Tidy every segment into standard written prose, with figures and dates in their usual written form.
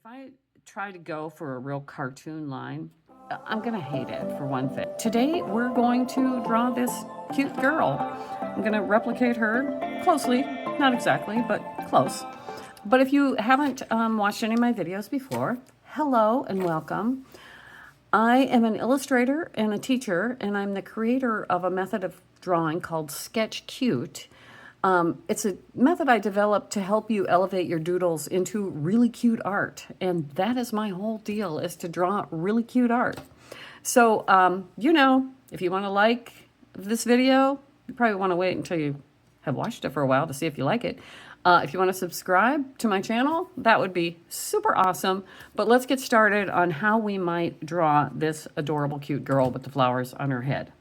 If I try to go for a real cartoon line, I'm gonna hate it for one thing. Today, we're going to draw this cute girl. I'm gonna replicate her closely, not exactly, but close. But if you haven't watched any of my videos before, hello and welcome. I am an illustrator and a teacher, and I'm the creator of a method of drawing called Sketch Cute. It's a method I developed to help you elevate your doodles into really cute art. And that is my whole deal, is to draw really cute art. So, if you want to like this video, you probably want to wait until you have watched it for a while to see if you like it. If you want to subscribe to my channel, that would be super awesome. But let's get started on how we might draw this adorable, cute girl with the flowers on her head.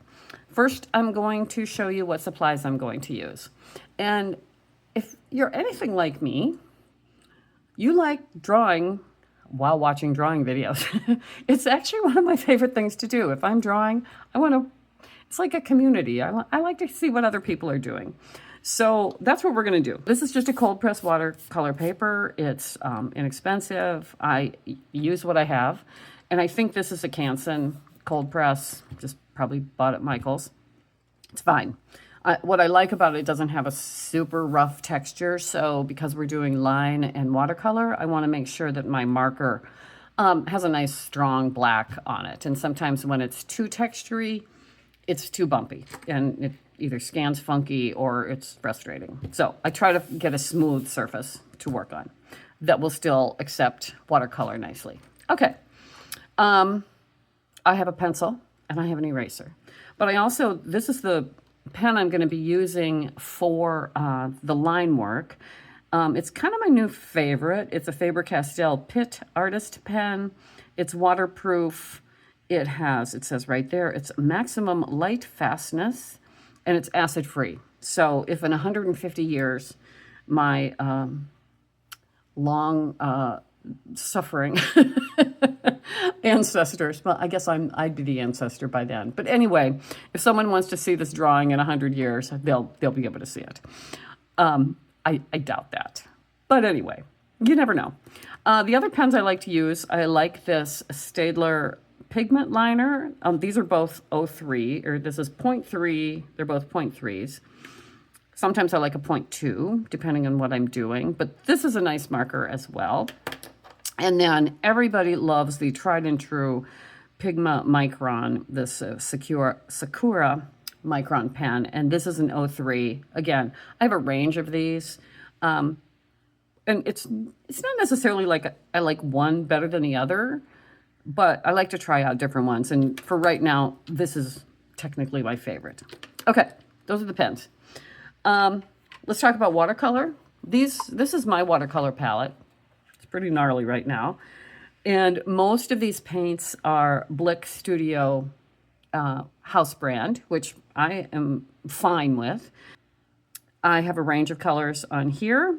First, I'm going to show you what supplies I'm going to use. And if you're anything like me, you like drawing while watching drawing videos. It's actually one of my favorite things to do. If I'm drawing, it's like a community. I like to see what other people are doing. So that's what we're going to do. This is just a cold press watercolor paper. It's inexpensive. I use what I have. And I think this is a Canson cold press, just probably bought at Michael's. It's fine. What I like about it doesn't have a super rough texture. So because we're doing line and watercolor, I want to make sure that my marker has a nice strong black on it. And sometimes when it's too textury, it's too bumpy and it either scans funky or it's frustrating. So I try to get a smooth surface to work on that will still accept watercolor nicely. Okay. I have a pencil and I have an eraser, but this is the pen I'm going to be using for the line work. It's kind of my new favorite. It's a Faber-Castell Pitt Artist pen. It's waterproof. It says right there, it's maximum light fastness, and it's acid free. So if in 150 years, my long suffering ancestors, well, I guess I'd be the ancestor by then. But anyway, if someone wants to see this drawing in 100 years, they'll be able to see it. I doubt that. But anyway, you never know. The other pens I like to use, I like this Staedtler pigment liner. These are both 03, or this is 0.3. They're both 0.3s. Sometimes I like a 0.2, depending on what I'm doing. But this is a nice marker as well. And then everybody loves the tried and true Pigma Micron, this Sakura Micron pen. And this is an 03. Again, I have a range of these. And it's not necessarily like I like one better than the other, but I like to try out different ones. And for right now, this is technically my favorite. Okay, those are the pens. Let's talk about watercolor. This is my watercolor palette. It's pretty gnarly right now. And most of these paints are Blick Studio house brand, which I am fine with. I have a range of colors on here.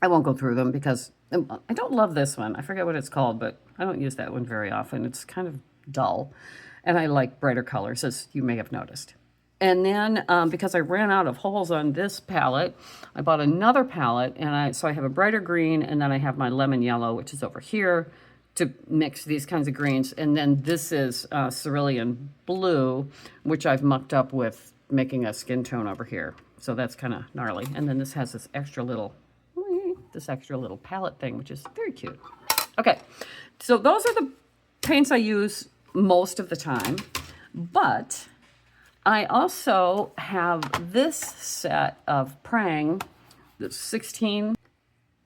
I won't go through them because I don't love this one. I forget what it's called, but I don't use that one very often. It's kind of dull. And I like brighter colors, as you may have noticed. And then because I ran out of holes on this palette, I bought another palette. And so I have a brighter green, and then I have my lemon yellow, which is over here, to mix these kinds of greens. And then this is cerulean blue, which I've mucked up with making a skin tone over here. So that's kind of gnarly. And then this has this extra little palette thing, which is very cute. Okay, so those are the paints I use most of the time, but I also have this set of Prang, the 16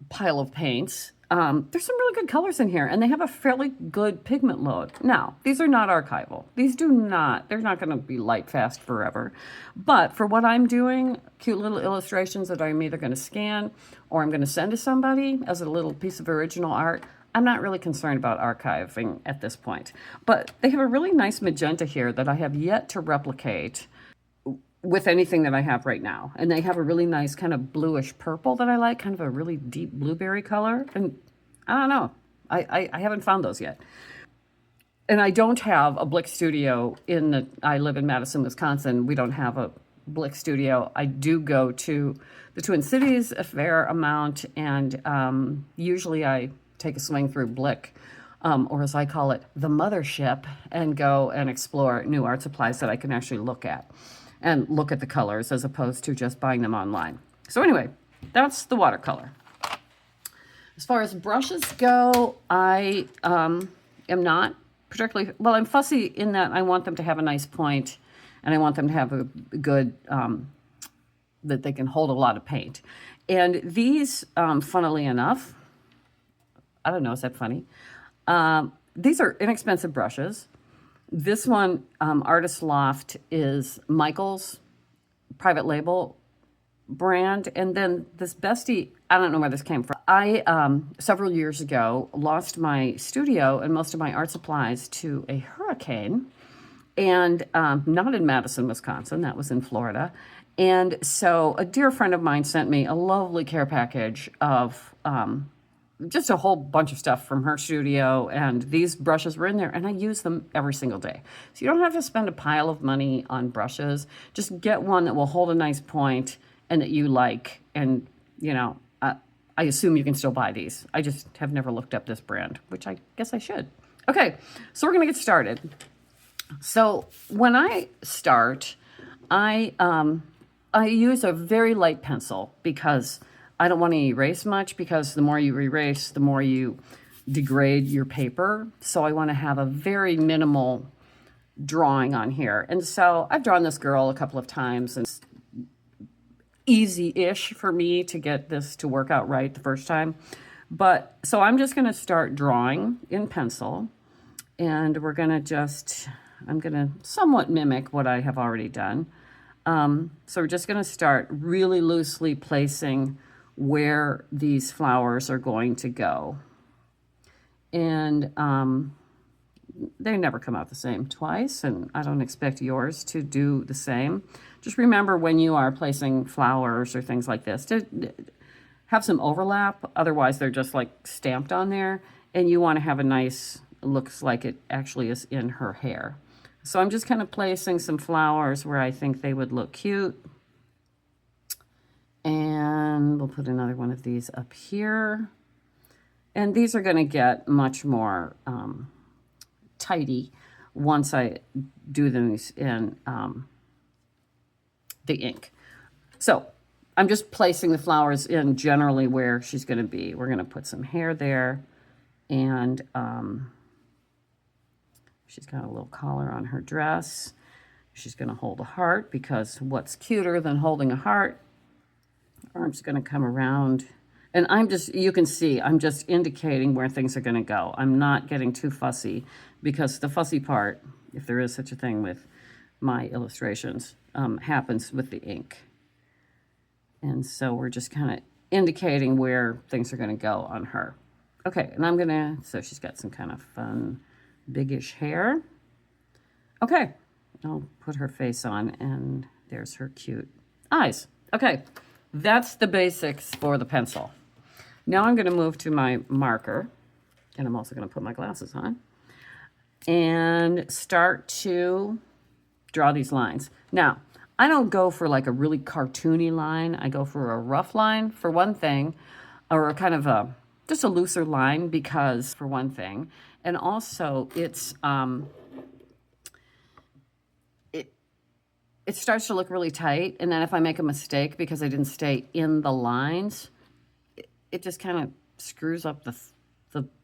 pile of paints. There's some really good colors in here, and they have a fairly good pigment load. Now, these are not archival. They're not going to be light fast forever. But for what I'm doing, cute little illustrations that I'm either going to scan or I'm going to send to somebody as a little piece of original art, I'm not really concerned about archiving at this point. But they have a really nice magenta here that I have yet to replicate with anything that I have right now. And they have a really nice kind of bluish purple that I like, kind of a really deep blueberry color. And I don't know, I haven't found those yet. And I don't have a Blick Studio I live in Madison, Wisconsin. We don't have a Blick Studio. I do go to the Twin Cities a fair amount, and usually I take a swing through Blick, or as I call it, the mothership, and go and explore new art supplies that I can actually look at and look at the colors as opposed to just buying them online. So anyway, that's the watercolor. As far as brushes go, I am not particularly, well, I'm fussy in that I want them to have a nice point, and I want them to have a good, that they can hold a lot of paint. And these, funnily enough, I don't know, is that funny? These are inexpensive brushes. This one, Artist Loft, is Michael's private label brand. And then this Bestie, I don't know where this came from. I, several years ago, lost my studio and most of my art supplies to a hurricane. And not in Madison, Wisconsin, that was in Florida. And so a dear friend of mine sent me a lovely care package of just a whole bunch of stuff from her studio, and these brushes were in there, and I use them every single day. So you don't have to spend a pile of money on brushes. Just get one that will hold a nice point and that you like, and, you know, I assume you can still buy these. I just have never looked up this brand, which I guess I should. Okay, so we're going to get started. So when I start, I use a very light pencil because I don't want to erase much, because the more you erase, the more you degrade your paper. So I want to have a very minimal drawing on here. And so I've drawn this girl a couple of times, and it's easy-ish for me to get this to work out right the first time. But so I'm just going to start drawing in pencil, and we're going to just, I'm going to somewhat mimic what I have already done. So we're just going to start really loosely placing where these flowers are going to go. And they never come out the same twice, and I don't expect yours to do the same. Just remember, when you are placing flowers or things like this, to have some overlap. Otherwise, they're just like stamped on there, and you want to have a nice, looks like it actually is in her hair. So I'm just kind of placing some flowers where I think they would look cute. And we'll put another one of these up here. And these are going to get much more tidy once I do these in the ink. So I'm just placing the flowers in generally where she's going to be. We're going to put some hair there, and she's got a little collar on her dress. She's going to hold a heart, because what's cuter than holding a heart? Arm's going to come around, and I'm just, you can see, I'm just indicating where things are going to go. I'm not getting too fussy, because the fussy part, if there is such a thing with my illustrations, happens with the ink. And so we're just kind of indicating where things are going to go on her. Okay, and I'm going to, so she's got some kind of fun biggish hair. Okay, I'll put her face on, and there's her cute eyes. Okay, that's the basics for the pencil. Now I'm going to move to my marker, and I'm also going to put my glasses on, and start to draw these lines. Now, I don't go for like a really cartoony line. I go for a rough line, for one thing, or a kind of a, just a looser line, because, for one thing, and also it's, it starts to look really tight, and then if I make a mistake because I didn't stay in the lines, it just kind of screws up the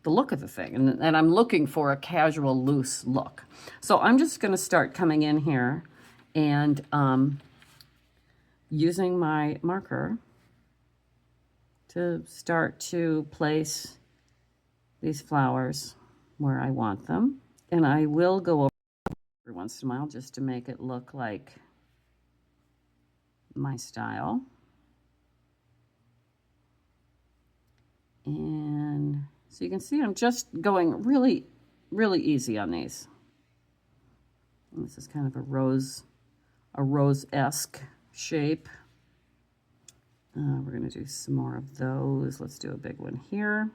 look of the thing, and I'm looking for a casual, loose look. So I'm just going to start coming in here and using my marker to start to place these flowers where I want them, and I will go over every once in a while just to make it look like my style. And so you can see I'm just going really, really easy on these. And this is kind of a rose-esque shape. We're going to do some more of those. Let's do a big one here.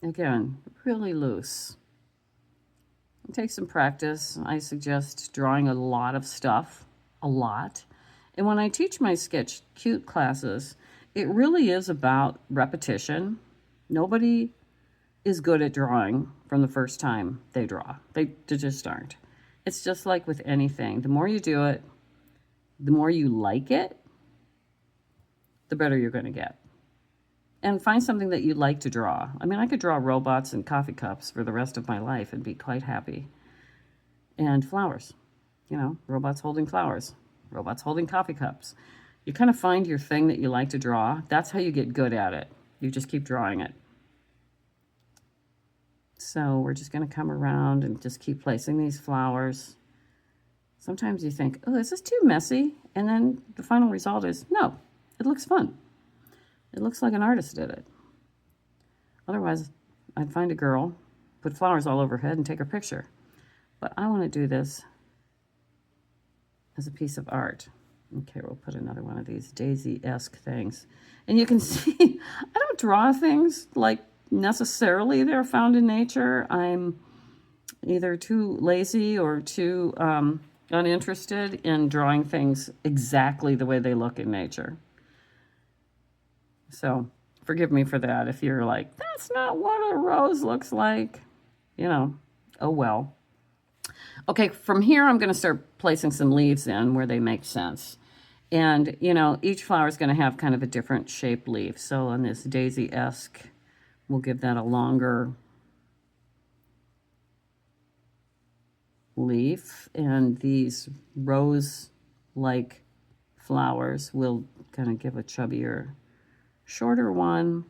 Again, really loose. It takes some practice. I suggest drawing a lot of stuff, a lot. And when I teach my Sketch Cute classes, it really is about repetition. Nobody is good at drawing from the first time they draw. They just aren't. It's just like with anything. The more you do it, the more you like it, the better you're going to get. And find something that you like to draw. I mean, I could draw robots and coffee cups for the rest of my life and be quite happy. And flowers, you know, robots holding flowers, robots holding coffee cups. You kind of find your thing that you like to draw. That's how you get good at it. You just keep drawing it. So we're just going to come around and just keep placing these flowers. Sometimes you think, oh, is this too messy? And then the final result is, no, it looks fun. It looks like an artist did it. Otherwise, I'd find a girl, put flowers all over her head and take her picture. But I want to do this as a piece of art. Okay, we'll put another one of these daisy-esque things. And you can see, I don't draw things like necessarily they're found in nature. I'm either too lazy or too uninterested in drawing things exactly the way they look in nature. So forgive me for that if you're like, that's not what a rose looks like. You know, oh well. Okay, from here I'm going to start placing some leaves in where they make sense. And, you know, each flower is going to have kind of a different shaped leaf. So on this daisy-esque, we'll give that a longer leaf. And these rose-like flowers will kind of give a chubbier, shorter one.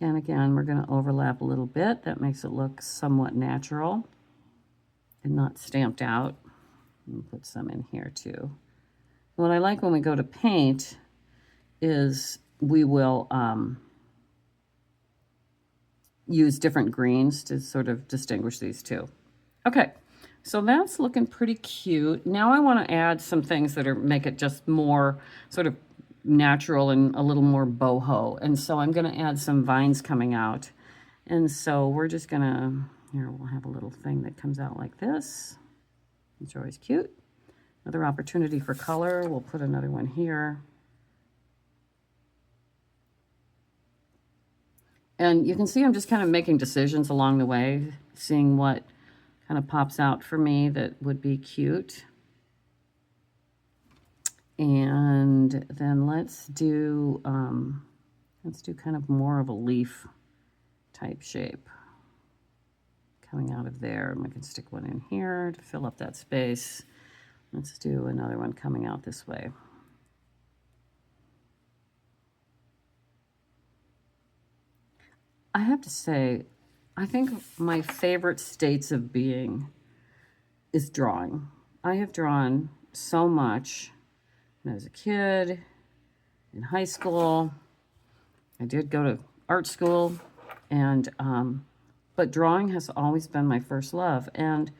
And again, we're going to overlap a little bit. That makes it look somewhat natural and not stamped out. I'll put some in here too. What I like when we go to paint is we will use different greens to sort of distinguish these two. Okay, so that's looking pretty cute. Now I want to add some things that make it just more sort of natural and a little more boho. And so I'm going to add some vines coming out. And so we're just going to, here we'll have a little thing that comes out like this. It's always cute. Another opportunity for color. We'll put another one here. And you can see I'm just kind of making decisions along the way, seeing what kind of pops out for me that would be cute. And then let's do kind of more of a leaf type shape coming out of there. And we can stick one in here to fill up that space. Let's do another one coming out this way. I have to say, I think my favorite states of being is drawing. I have drawn so much when I was a kid, in high school. I did go to art school, and but drawing has always been my first love. And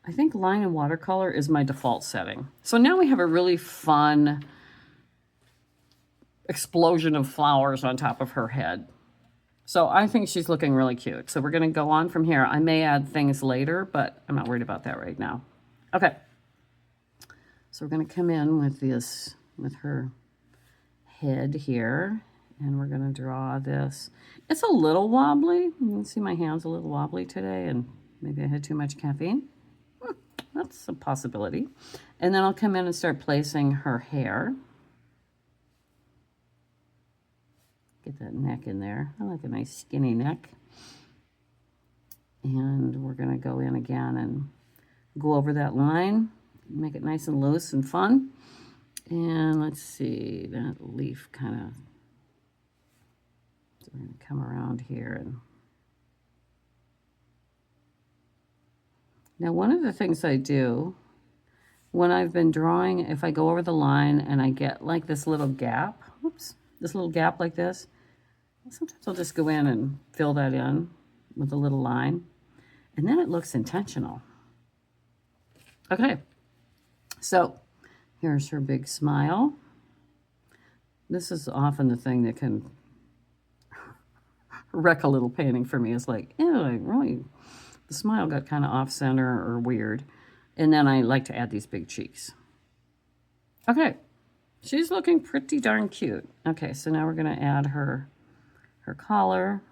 I think line and watercolor is my default setting. So now we have a really fun explosion of flowers on top of her head. So I think she's looking really cute. So we're going to go on from here. I may add things later, but I'm not worried about that right now. Okay. So we're going to come in with this, with her head here, and we're going to draw this. It's a little wobbly. You can see my hand's a little wobbly today, and maybe I had too much caffeine. That's a possibility. And then I'll come in and start placing her hair. Get that neck in there. I like a nice skinny neck. And we're going to go in again and go over that line. Make it nice and loose and fun. And let's see, that leaf kind of, so we're going to come around here. And now one of the things I do when I've been drawing, if I go over the line and I get like this little gap, oops, this little gap like this, sometimes I'll just go in and fill that in with a little line, and then it looks intentional. Okay. So here's her big smile. This is often the thing that can wreck a little painting for me. It's like, ew, the smile got kind of off center or weird. And then I like to add these big cheeks. Okay, she's looking pretty darn cute. Okay, so now we're going to add her collar.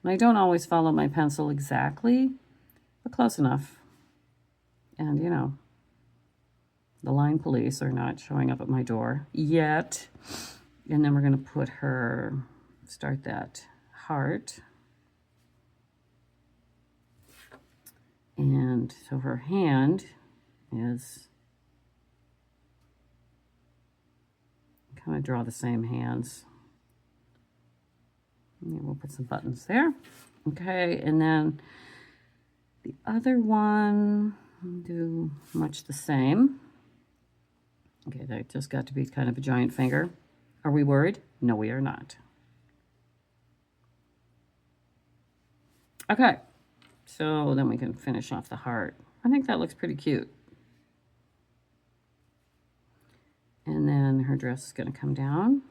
And I don't always follow my pencil exactly, but close enough. And, you know, the line police are not showing up at my door yet. And then we're going to put her, start that heart. And so her hand is, kind of draw the same hands. And we'll put some buttons there. Okay, and then the other one, do much the same. Okay, that just got to be kind of a giant finger. Are we worried? No, we are not. Okay, so then we can finish off the heart. I think that looks pretty cute. And then her dress is going to come down.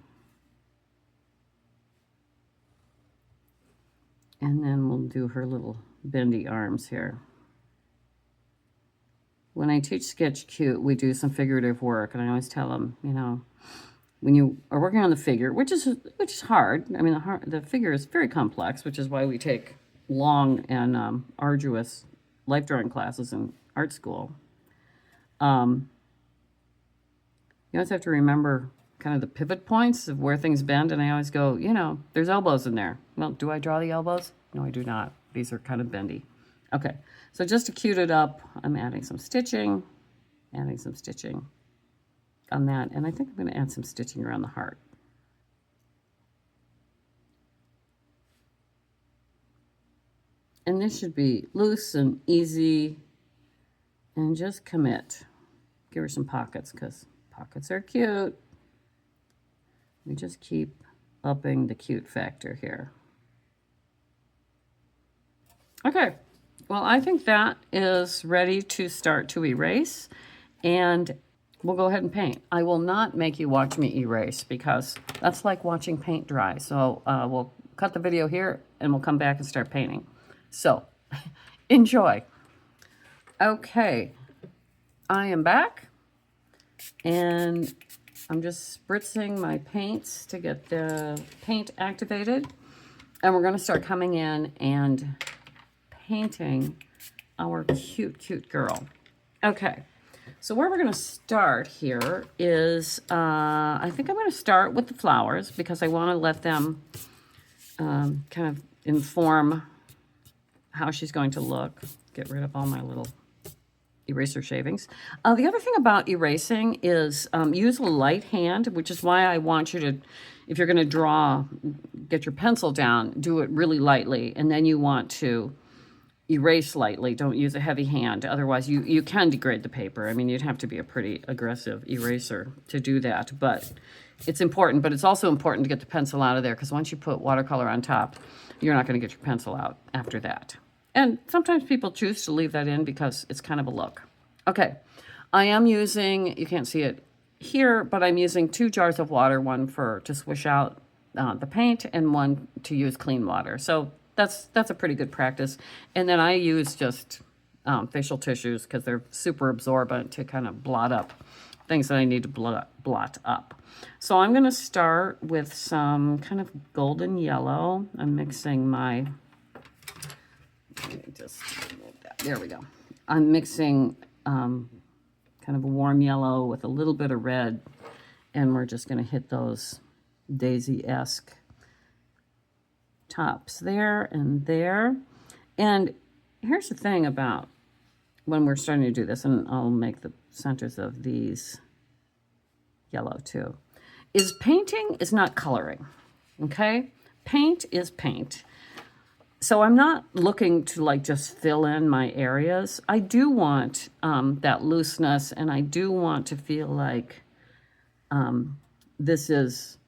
And then we'll do her little bendy arms here. When I teach Sketch Cute, we do some figurative work, and I always tell them, you know, when you are working on the figure, which is hard. I mean, the figure is very complex, which is why we take long and arduous life drawing classes in art school. You always have to remember kind of the pivot points of where things bend, and I always go, you know, there's elbows in there. Well, do I draw the elbows? No, I do not. These are kind of bendy. Okay, so just to cute it up, I'm adding some stitching on that, and I think I'm going to add some stitching around the heart. And this should be loose and easy, and just commit. Give her some pockets, because pockets are cute. We just keep upping the cute factor here. Okay, well, I think that is ready to start to erase, and we'll go ahead and paint. I will not make you watch me erase, because that's like watching paint dry. So we'll cut the video here, and we'll come back and start painting. So enjoy. Okay, I am back, and I'm just spritzing my paints to get the paint activated, and we're going to start coming in and painting our cute girl. Okay, so where we're going to start here is, I think I'm going to start with the flowers, because I want to let them kind of inform how she's going to look. Get rid of all my little eraser shavings. The other thing about erasing is use a light hand, which is why I want you to, if you're going to draw, get your pencil down, do it really lightly, and then you want to erase lightly. Don't use a heavy hand. Otherwise, you can degrade the paper. I mean, you'd have to be a pretty aggressive eraser to do that, but it's important. But it's also important to get the pencil out of there, because once you put watercolor on top, you're not going to get your pencil out after that. And sometimes people choose to leave that in because it's kind of a look. Okay, I am using, you can't see it here, but I'm using 2 jars of water, one to swish out the paint, and one to use clean water. So that's a pretty good practice. And then I use just facial tissues, because they're super absorbent, to kind of blot up things that I need to blot up. So I'm going to start with some kind of golden yellow. I'm mixing my, just move that. There we go. I'm mixing kind of a warm yellow with a little bit of red, and we're just going to hit those daisy-esque tops there and there. And here's the thing about when we're starting to do this, and I'll make the centers of these yellow too, is painting is not coloring, okay? Paint is paint. So I'm not looking to like just fill in my areas. I do want that looseness, and I do want to feel like this is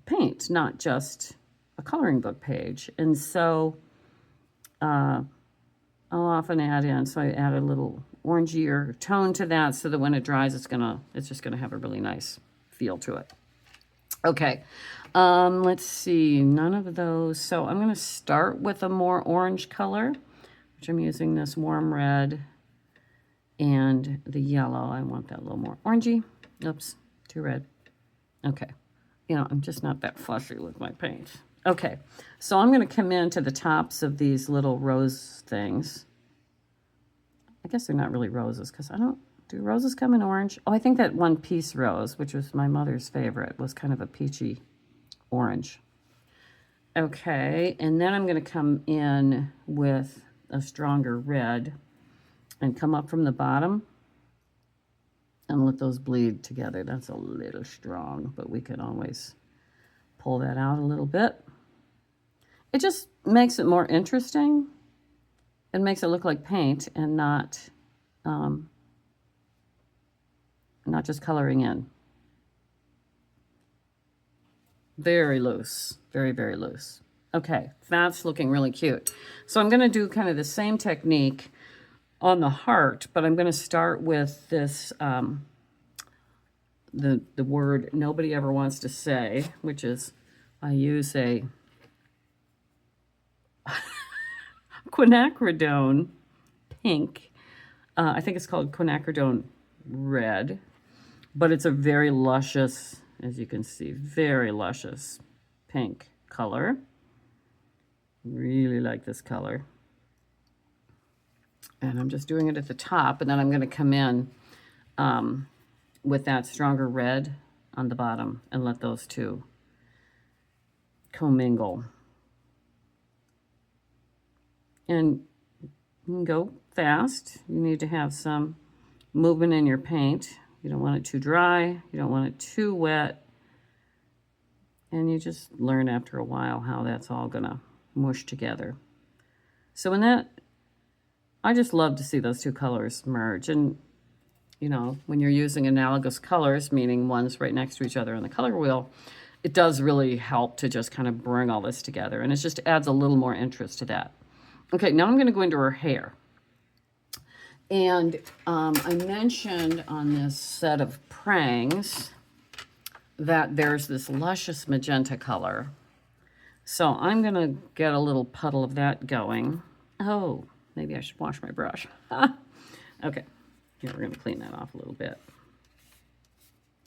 paint, not just a coloring book page. And so I'll often add in, so I add a little orangier tone to that, so that when it dries, it's just gonna have a really nice feel to it. Okay, let's see, none of those. So I'm gonna start with a more orange color, which I'm using this warm red, And the yellow, I want that a little more orangey. Oops, too red. Okay. You know, I'm just not that fussy with my paint. Okay, so I'm going to come into the tops of these little rose things. I guess they're not really roses because I don't, do roses come in orange? Oh, I think that one piece rose, which was my mother's favorite, was kind of a peachy orange. Okay, and then I'm going to come in with a stronger red and come up from the bottom and let those bleed together. That's a little strong, but we can always pull that out a little bit. It just makes it more interesting. It makes it look like paint and not just coloring in. Very loose, very, very loose. Okay, that's looking really cute. So I'm going to do kind of the same technique on the heart, but I'm going to start with this, the word nobody ever wants to say, which is, I use a quinacridone pink. I think it's called quinacridone red, but it's a very luscious, as you can see, very luscious pink color. Really like this color. And I'm just doing it at the top, and then I'm going to come in with that stronger red on the bottom and let those two commingle. And you can go fast. You need to have some movement in your paint. You don't want it too dry. You don't want it too wet. And you just learn after a while how that's all going to mush together. So in that, I just love to see those two colors merge. And, you know, when you're using analogous colors, meaning ones right next to each other on the color wheel, it does really help to just kind of bring all this together. And it just adds a little more interest to that. Okay, now I'm going to go into her hair. And I mentioned on this set of prangs that there's this luscious magenta color. So I'm going to get a little puddle of that going. Oh, maybe I should wash my brush. Okay, here we're going to clean that off a little bit.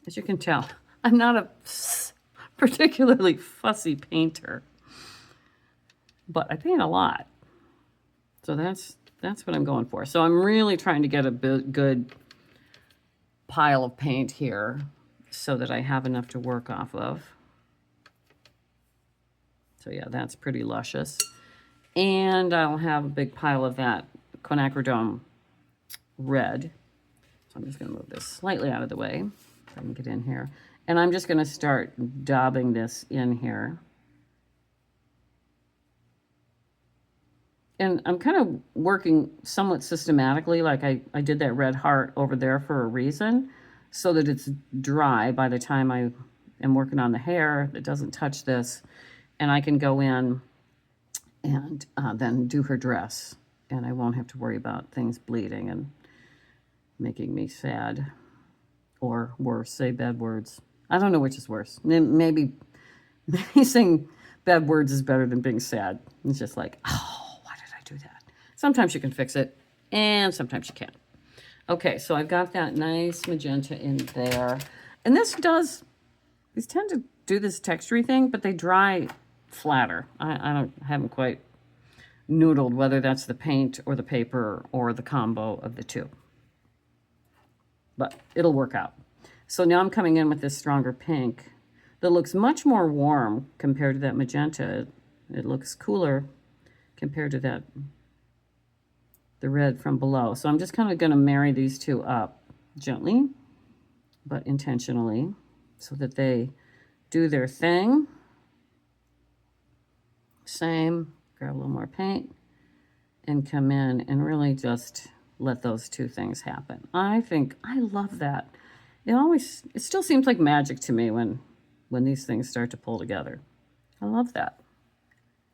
As you can tell, I'm not a particularly fussy painter, but I paint a lot. So that's what I'm going for. So I'm really trying to get a good pile of paint here so that I have enough to work off of. So yeah, that's pretty luscious. And I'll have a big pile of that quinacridone red. So I'm just going to move this slightly out of the way so I can get in here. And I'm just going to start daubing this in here. And I'm kind of working somewhat systematically, like I did that red heart over there for a reason, so that it's dry by the time I am working on the hair. It doesn't touch this. And I can go in and then do her dress. And I won't have to worry about things bleeding and making me sad. Or worse, say bad words. I don't know which is worse. Maybe saying bad words is better than being sad. It's just like, oh, why did I do that? Sometimes you can fix it, and sometimes you can't. Okay, so I've got that nice magenta in there. And these tend to do this textury thing, but they dry flatter. I haven't quite noodled whether that's the paint or the paper or the combo of the two. But it'll work out. So now I'm coming in with this stronger pink that looks much more warm compared to that magenta. It looks cooler compared to the red from below. So I'm just kind of going to marry these two up gently, but intentionally, so that they do their thing. Same, grab a little more paint and come in and really just let those two things happen. I love that. It still seems like magic to me when these things start to pull together. I love that.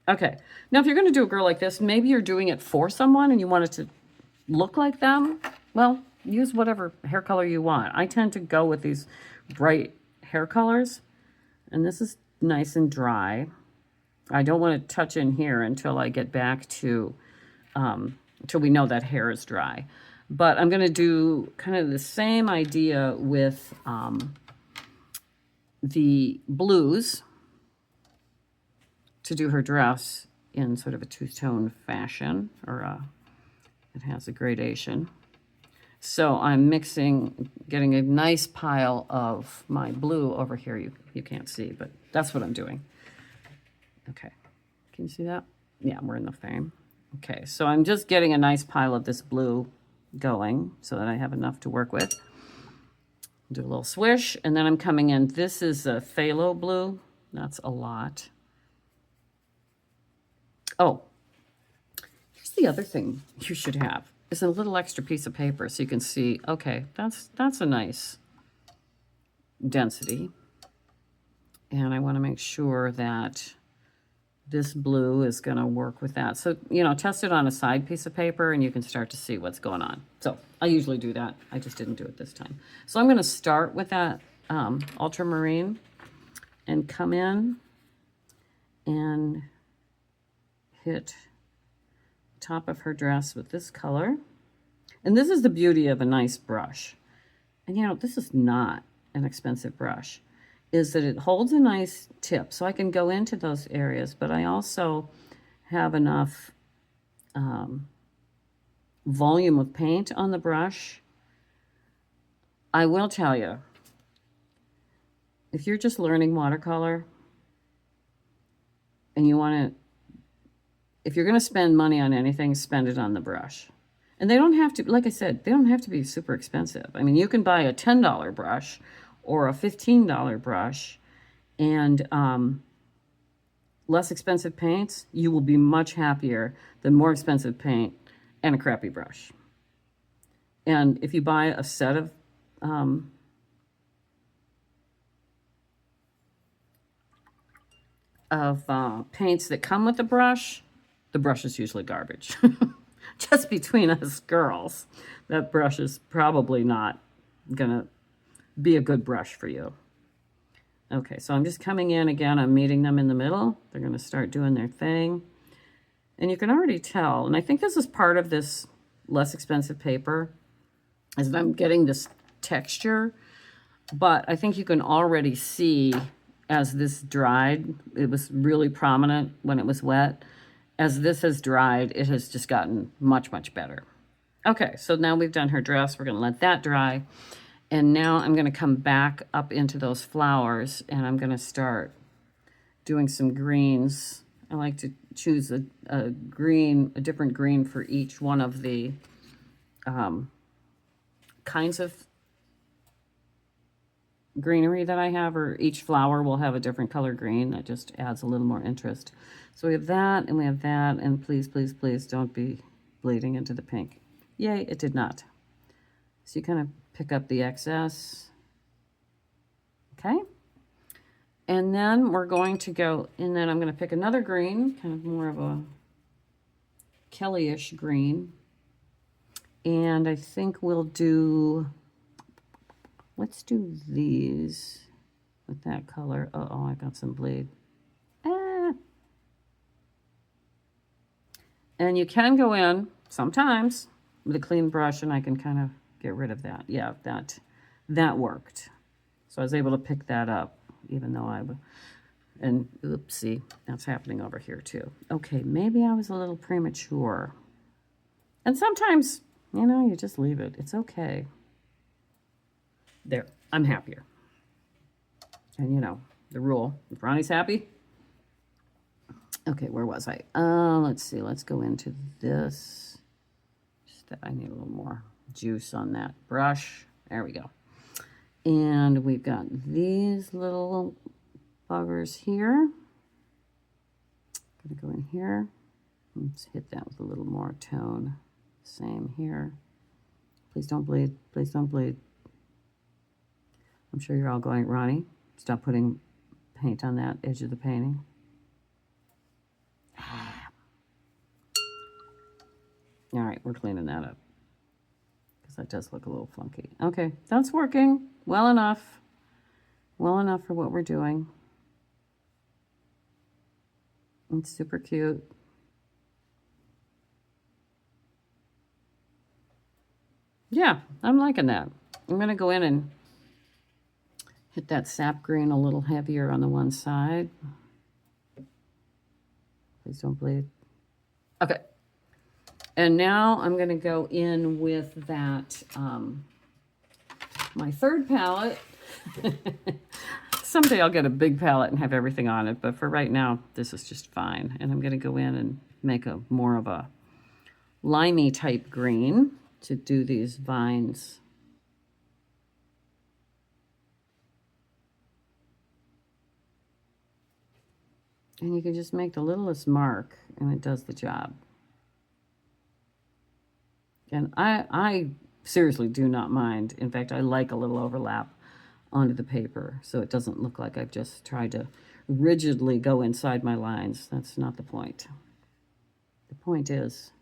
Okay, now if you're going to do a girl like this, maybe you're doing it for someone and you want it to look like them. Well, use whatever hair color you want. I tend to go with these bright hair colors, and this is nice and dry. I don't want to touch in here until I get back to, till we know that hair is dry. But I'm going to do kind of the same idea with the blues to do her dress in sort of a two-tone fashion, or it has a gradation. So I'm mixing, getting a nice pile of my blue over here. You can't see, but that's what I'm doing. Okay, can you see that? Yeah, we're in the frame. Okay, so I'm just getting a nice pile of this blue going so that I have enough to work with. Do a little swish, and then I'm coming in. This is a phthalo blue. That's a lot. Oh, here's the other thing you should have. Is a little extra piece of paper so you can see, okay, that's a nice density. And I want to make sure that this blue is going to work with that. So, you know, test it on a side piece of paper and you can start to see what's going on. So I usually do that. I just didn't do it this time. So I'm going to start with that ultramarine and come in and hit top of her dress with this color. And this is the beauty of a nice brush. And you know, this is not an expensive brush, is that it holds a nice tip. So I can go into those areas, but I also have enough volume of paint on the brush. I will tell you, if you're just learning watercolor and you want to, if you're going to spend money on anything, spend it on the brush. And they don't have to, like I said, they don't have to be super expensive. I mean, you can buy a $10 brush or a $15 brush and less expensive paints, you will be much happier than more expensive paint and a crappy brush. And if you buy a set of paints that come with the brush is usually garbage. Just between us girls, that brush is probably not gonna be a good brush for you. Okay, so I'm just coming in again, I'm meeting them in the middle. They're gonna start doing their thing. And you can already tell, and I think this is part of this less expensive paper, is that I'm getting this texture, but I think you can already see as this dried, it was really prominent when it was wet. As this has dried, it has just gotten much, much better. Okay, so now we've done her dress. We're going to let that dry. And now I'm going to come back up into those flowers, and I'm going to start doing some greens. I like to choose a green, a different green for each one of the kinds of greenery that I have, or each flower will have a different color green. That just adds a little more interest. So we have that, and we have that, and please, please, please don't be bleeding into the pink. Yay, it did not. So you kind of pick up the excess. Okay. And then we're going to go, and then I'm going to pick another green, kind of more of a Kelly-ish green. And I think we'll do, let's do these with that color. Uh-oh, I got some bleed. And you can go in sometimes with a clean brush, and I can kind of get rid of that. Yeah, that worked. So I was able to pick that up, even though and oopsie, that's happening over here too. Okay, maybe I was a little premature. And sometimes, you know, you just leave it. It's okay. There, I'm happier. And you know, the rule, if Ronnie's happy. Okay, where was I? Let's see, let's go into this. Just that I need a little more juice on that brush. There we go. And we've got these little buggers here. Gonna go in here. Let's hit that with a little more tone. Same here. Please don't bleed. Please don't bleed. I'm sure you're all going, Ronnie, stop putting paint on that edge of the painting. All right, we're cleaning that up because that does look a little funky. Okay, that's working well enough. Well enough for what we're doing. It's super cute. Yeah, I'm liking that. I'm going to go in and hit that sap green a little heavier on the one side. Please don't bleed. Okay. And now I'm going to go in with that, my third palette. Someday I'll get a big palette and have everything on it, but for right now, this is just fine. And I'm going to go in and make a more of a limey type green to do these vines. And you can just make the littlest mark and it does the job. And I seriously do not mind. In fact, I like a little overlap onto the paper so it doesn't look like I've just tried to rigidly go inside my lines. That's not the point. The point is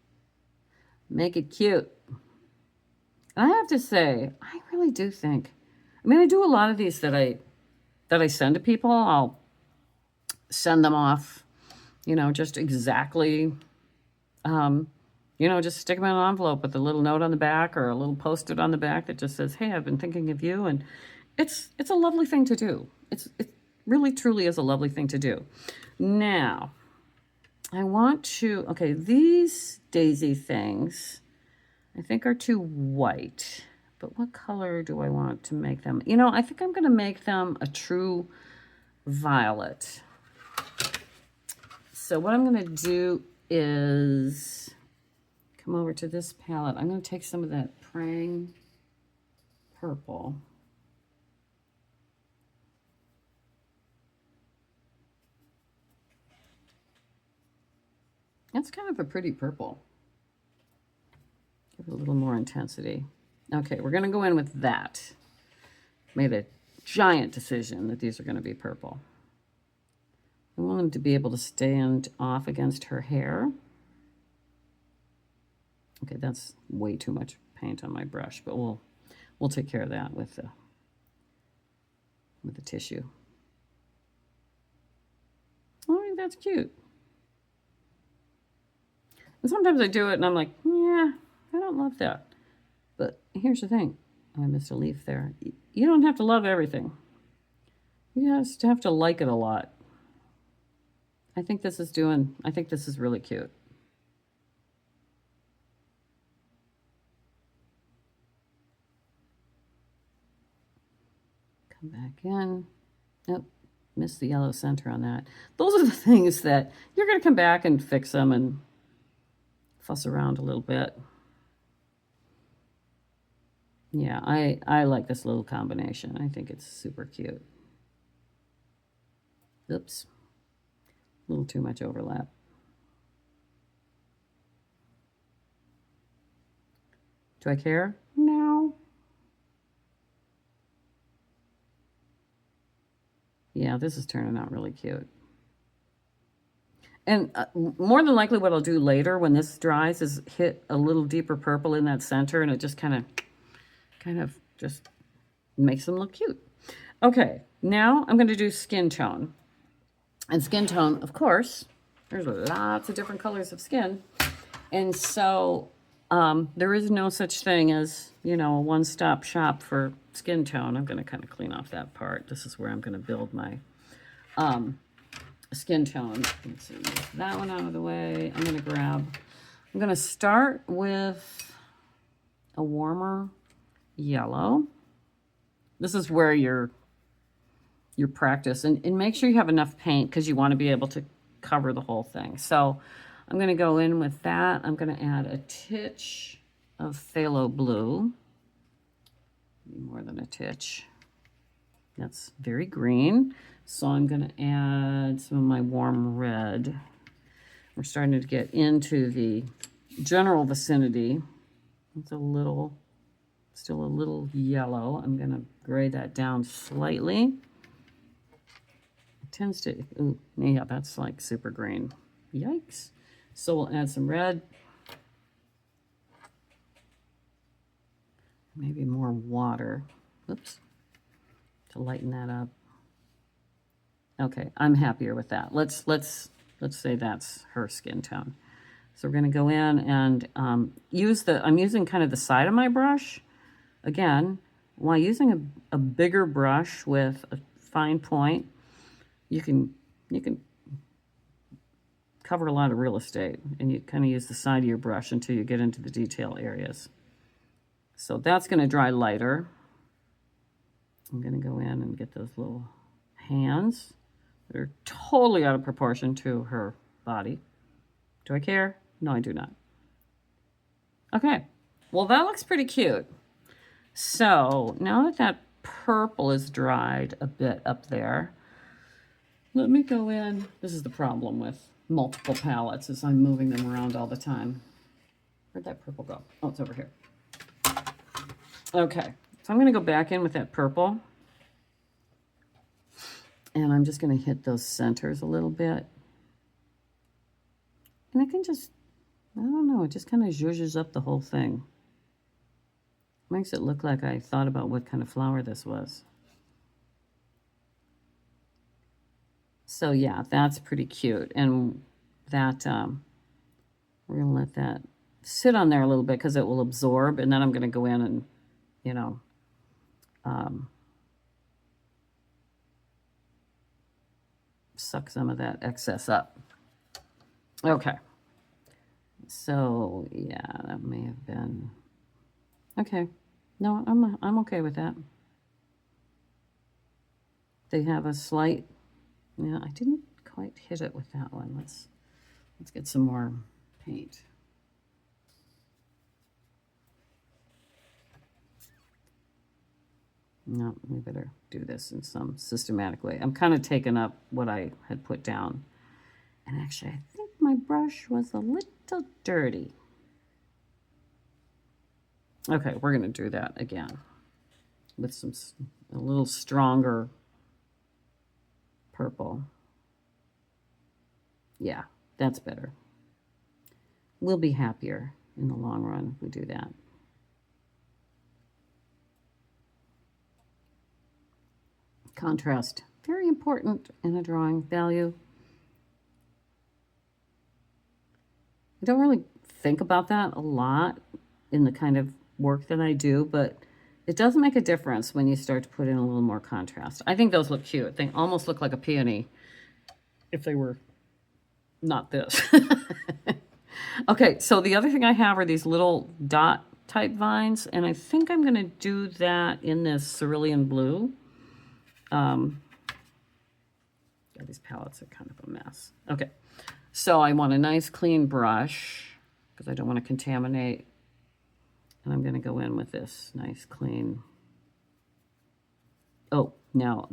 make it cute. And I have to say, I really do think, I mean, I do a lot of these that I send to people. I'll send them off, just exactly, just stick them in an envelope with a little note on the back or a little post-it on the back that just says, hey, I've been thinking of you. And it's a lovely thing to do. It really, truly is a lovely thing to do. Now, I want to, okay, these daisy things, I think are too white. But what color do I want to make them? I think I'm going to make them a true violet. So what I'm going to do is come over to this palette. I'm going to take some of that Prang purple. That's kind of a pretty purple. Give it a little more intensity. Okay, we're going to go in with that. Made a giant decision that these are going to be purple. I want them to be able to stand off against her hair. Okay, that's way too much paint on my brush, but we'll take care of that with the tissue. Oh, I think that's cute. And sometimes I do it and I'm like, yeah, I don't love that. But here's the thing. Oh, I missed a leaf there. You don't have to love everything. You just have to like it a lot. I think this is really cute. Come back in. Nope, missed the yellow center on that. Those are the things that you're going to come back and fix them and fuss around a little bit. Yeah, I like this little combination. I think it's super cute. Oops. A little too much overlap. Do I care? No. Yeah, this is turning out really cute. And more than likely what I'll do later when this dries is hit a little deeper purple in that center and it just kind of just makes them look cute. Okay, now I'm going to do skin tone. And skin tone, of course, there's lots of different colors of skin. And so there is no such thing as, a one-stop shop for skin tone. I'm going to kind of clean off that part. This is where I'm going to build my skin tone. Let's see, move that one out of the way. I'm going to start with a warmer yellow. This is where your practice, and make sure you have enough paint because you want to be able to cover the whole thing. So I'm going to go in with that. I'm going to add a titch of phthalo blue. More than a titch. That's very green. So I'm going to add some of my warm red. We're starting to get into the general vicinity. It's still a little yellow. I'm going to gray that down slightly. It tends to, ooh, yeah, that's like super green. Yikes. So we'll add some red. Maybe more water. Oops. To lighten that up. Okay, I'm happier with that. Let's say that's her skin tone. So we're going to go in and I'm using kind of the side of my brush. Again, while using a bigger brush with a fine point, you can cover a lot of real estate, and you kind of use the side of your brush until you get into the detail areas. So that's going to dry lighter. I'm going to go in and get those little hands that are totally out of proportion to her body. Do I care? No, I do not. Okay, well, that looks pretty cute. So now that that purple is dried a bit up there, let me go in. This is the problem with multiple palettes, is I'm moving them around all the time. Where'd that purple go? Oh, it's over here. Okay, so I'm going to go back in with that purple. And I'm just going to hit those centers a little bit. And I can just, I don't know, it just kind of zhuzhes up the whole thing. Makes it look like I thought about what kind of flower this was. So yeah, that's pretty cute. And that, we're going to let that sit on there a little bit because it will absorb. And then I'm going to go in and, you know, suck some of that excess up. Okay. So yeah, that may have been, okay. No, I'm okay with that. They have a slight, yeah, I didn't quite hit it with that one. Let's get some more paint. No, we better do this in some systematic way. I'm kind of taking up what I had put down. And actually, I think my brush was a little dirty. Okay, we're going to do that again with a little stronger purple. Yeah, that's better. We'll be happier in the long run if we do that. Contrast, very important in a drawing. Value. I don't really think about that a lot in the kind of work that I do, but it does make a difference when you start to put in a little more contrast. I think those look cute. They almost look like a peony if they were not this. Okay, so the other thing I have are these little dot type vines, and I think I'm going to do that in this cerulean blue. Yeah, these palettes are kind of a mess. Okay, so I want a nice clean brush because I don't want to contaminate. And I'm going to go in with this nice clean. Oh, no,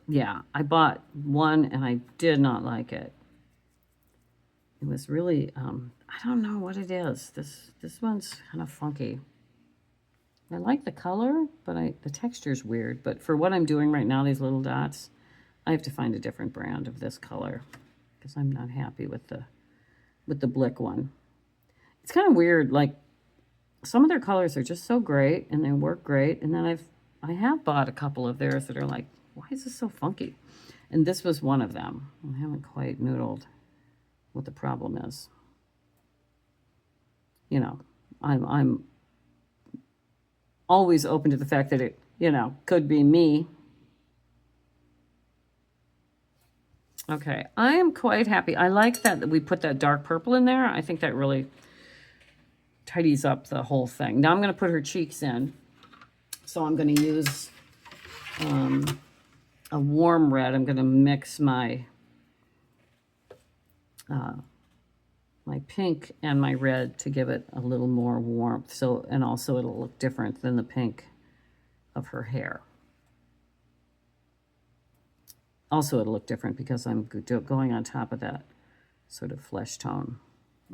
yeah, I bought one and I did not like it. It was really, I don't know what it is. This one's kind of funky. I like the color, but the texture's weird. But for what I'm doing right now, these little dots, I have to find a different brand of this color because I'm not happy with the Blick one. It's kind of weird. Like some of their colors are just so great and they work great. And then I have bought a couple of theirs that are like, why is this so funky? And this was one of them. I haven't quite noodled what the problem is. You know, I'm always open to the fact that it, you know, could be me. Okay, I am quite happy. I like that we put that dark purple in there. I think that really tidies up the whole thing. Now I'm going to put her cheeks in. So I'm going to use a warm red. I'm going to mix my my pink and my red to give it a little more warmth. So, and also it'll look different than the pink of her hair. Also, it'll look different because I'm going on top of that sort of flesh tone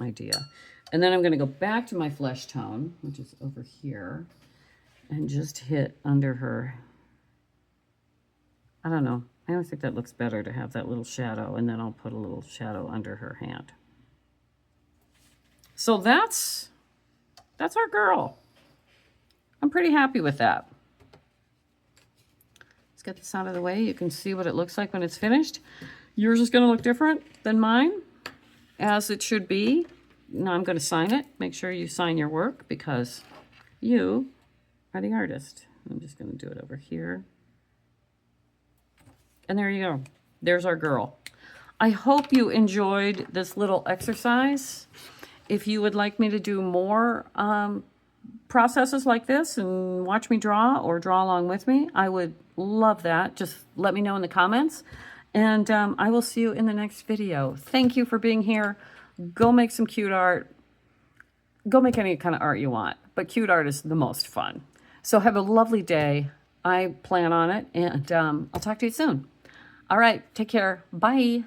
idea. And then I'm going to go back to my flesh tone, which is over here, and just hit under her. I don't know. I always think that looks better to have that little shadow, and then I'll put a little shadow under her hand. So that's our girl. I'm pretty happy with that. Let's get this out of the way. You can see what it looks like when it's finished. Yours is going to look different than mine, as it should be. now I'm going to sign it. Make sure you sign your work because you are the artist. I'm just going to do it over here. And there you go. There's our girl. I hope you enjoyed this little exercise. If you would like me to do more processes like this and watch me draw or draw along with me, I would love that. Just let me know in the comments. And I will see you in the next video. Thank you for being here. Go make some cute art. Go make any kind of art you want. But cute art is the most fun. So have a lovely day. I plan on it. And I'll talk to you soon. All right. Take care. Bye.